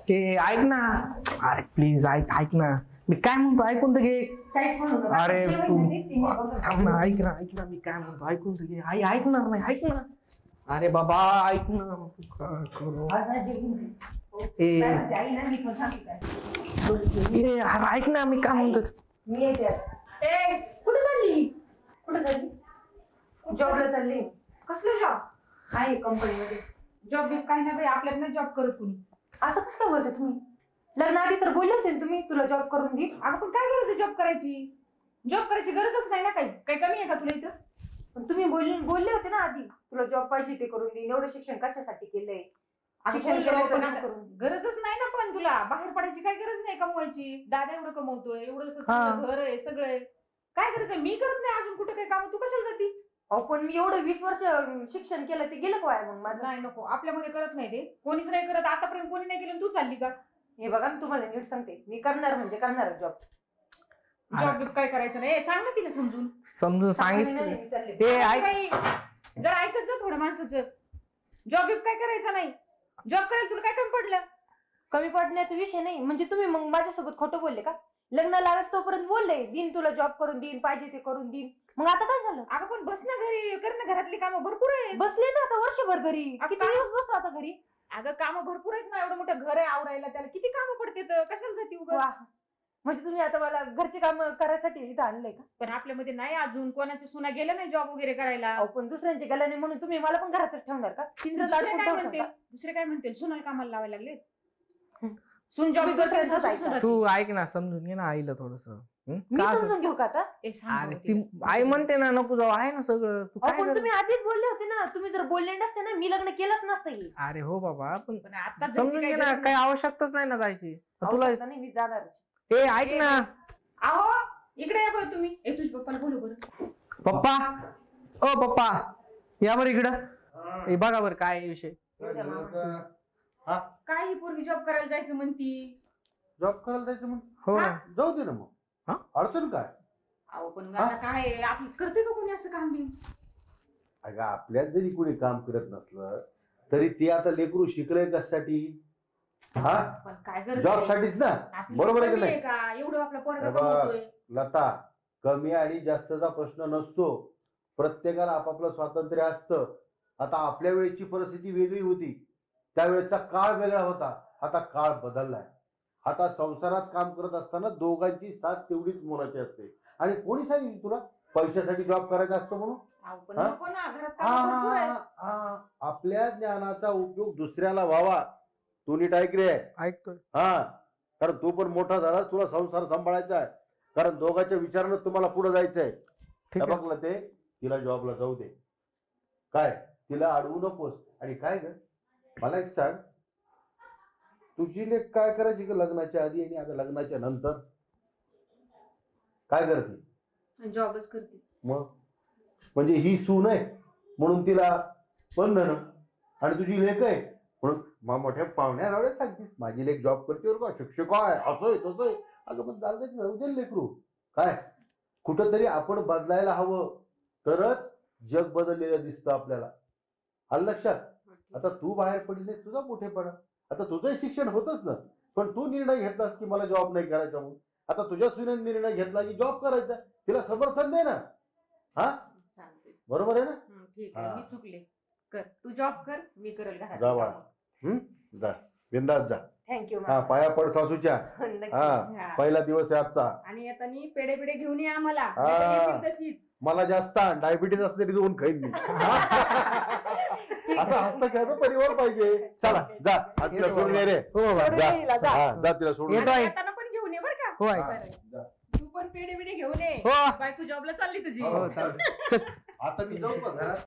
ते ऐक ना, अरे प्लीज ऐक ना, मी काय म्हणतो ऐकून तर घे. अरे तू थांब ना, ऐक ना मी काय म्हणतो ऐकून तर घे. ऐकणार नाही, ऐक ना. अरे बाबा ऐक ना. ऐक ना मी काय म्हणतो. कुठे चालली? जॉबला चालली. कसलं जॉब? आहे कंपनीमध्ये जॉब. काही नाही बाई, आपल्यात नाही जॉब करत कुणी. असं कसं काय बोलते तुम्ही? लग्नाआधी तर बोलले होते ना तुम्ही, तुला जॉब करून देईल. अगं पण काय गरज आहे जॉब करायची? जॉब करायची गरजच नाही ना. काही कमी आहे का तुला इथं? पण तुम्ही बोलले होते ना आधी, तुला जॉब पाहिजे ते करून देईन. एवढं शिक्षण कशासाठी केलंय? गरजच नाही ना. पण तुला बाहेर पडायची काय गरज नाही कमवायची. दादा एवढं कमवतोय, एवढं घर आहे, सगळं काय गरज आहे? मी करत नाही अजून कुठं काही काम. तू कशाला जाती? अहो पण मी एवढं 20 वर्ष शिक्षण केलं, ते गेलं काय मग माझं? नाही नको, आपल्यामध्ये करत नाही ते. कोणीच नाही करत आतापर्यंत. कोणी नाही केलं, तू चालली का? हे बघा मी तुम्हाला नीट सांगते, मी करणार म्हणजे करणार जॉब. जॉब काय करायचं नाही. सांग ना तिला समजून सांगितलं. जर ऐकत जा थोडं माणसाचं. जॉब काय करायचं नाही. जॉब करायला तुला काय कमी पडलं? कमी पडण्याचा विषय नाही. म्हणजे तुम्ही मग माझ्यासोबत खोटं बोलले का? लग्न लावायचं तोपर्यंत बोलले दिन तुला जॉब करून देईन, पाहिजे ते करून देईन. मग आता काय झालं? अगं पण बस ना घरी, कर ना घरातली कामं भरपूर आहेत. बसले ना आता वर्षभर घरी. किती दिवस बसतो आता घरी? अगं कामं भरपूर आहेत ना. एवढं मोठं घर आहे आवरायला, त्याला किती कामं पडते. कशाला जाती उगाच? म्हणजे तुम्ही आता मला घरचे काम करायसाठी इथं आणलंय का? पण आपल्यामध्ये नाही अजून कोणाची सुना गेलं नाही जॉब वगैरे करायला. पण दुसऱ्यांचे गेलं नाही म्हणून तुम्ही मला पण घरातच ठेवणार का? दुसरे काय म्हणतील? सुनाला कामाला लावायला लागले. सुन जॉब. तू ऐक ना, समजून घे ना आईला थोडस. मी समजून घेऊ का आता? अरे ती आई म्हणते ना नको जाऊ, आहे ना सगळं. पण तुम्ही आधीच बोलले होते ना. तुम्ही जर बोलले नसते ना, मी लग्न केलंच नसतं. अरे हो बाबा, पण आता समजून घे ना, काही आवश्यकताच नाही ना जायची. तुला मी जाणार. ए ऐक ना. अहो इकडे या बरं तुम्ही. तुझ्या पप्पाला बोलू बरं. पप्पा, ओ पप्पा या बरं इकडं. बघा बरं काय विषय. काय ही पोरगी जॉब करायला जायचं म्हणती? जॉब करायला जायचं मग? हो जाऊ दे ना मग. अडचण काय? अहो पण आता काय आपली करते का कोणी असं काम बी? अगं आपल्यात जरी कोणी काम करत नसलं तरी ते आता लेकरू शिकलंय कशासाठी? पण काय गरज जॉब साठीच ना. बरोबर आहे की नाही? एवढं आपला पोरगा कमवतोय. लता, कमी आणि जास्तचा प्रश्न नसतो. प्रत्येकाला आपापलं स्वातंत्र्य असतं. आता आपल्या वेळेची परिस्थिती वेगळी होती, त्यावेळेचा काळ वेगळा होता. आता काळ बदललाय. आता संसारात काम करत असताना दोघांची साथ तेवढीच मोलाची असते. आणि कोणी सांगितलं तुला पैशासाठी जॉब करायचा असतो म्हणून? आपल्या ज्ञानाचा उपयोग दुसऱ्याला व्हावा. तू नीट ऐक रे. ऐकतोय. कारण तू पण मोठा झाला, तुला संसार सांभाळायचा आहे. कारण दोघांच्या विचारानं तुम्हाला पुढे जायचंय. बघलं ते तिला जॉबला जाऊ दे. काय तिला अडवू नकोस. आणि काय ग मला एक सांग, तुझी लेख काय करायची का लग्नाच्या आधी आणि आता लग्नाच्या नंतर? काय करते? जॉबच करते. मग म्हणजे ही सून आहे म्हणून तिला बंधन, आणि तुझी लेख आहे म्हणून मोठ्या पाहुण्या रावड्यात सांगते माझी लेख जॉब करते बरं का, शिक्षक आहे, असं आहे तसं आहे. अगं पण चालत जाऊ दे लेकरू. काय कुठंतरी आपण बदलायला हवं, तरच जग बदललेलं दिसतं आपल्याला. आलं लक्षात? आता तू बाहेर पडली, तुझा मोठेपणा. आता तुझं शिक्षण होतच ना, पण तू निर्णय घेतलास की मला जॉब नाही करायचा म्हणून. आता तुझ्या सुनेने निर्णय घेतला की जॉब करायचा, तिला समर्थन दे ना. बरोबर आहे ना? ठीक आहे, मी चुकले. कर तू जॉब कर, मी करेल घरात. जा बाळा, जा बिंदास जा. थँक्यू. पाया पड सासूच्या. पहिला दिवस आहे आजचा. आणि आता पेढे पेढे घेऊन ये आम्हाला. तशीच मला जास्त डायबिटीज असले तरी दोन खाईन मी. असं हसता खेळता परिवार पाहिजे. चला जा, तिला सोडून ये रे. जा तिला सोडून येताना पण घेऊन ये बरं का. हो तू पण पेढे बिढे घेऊन ये. बायको जॉबला चालली तुझी. आता मी जाऊ का घरात?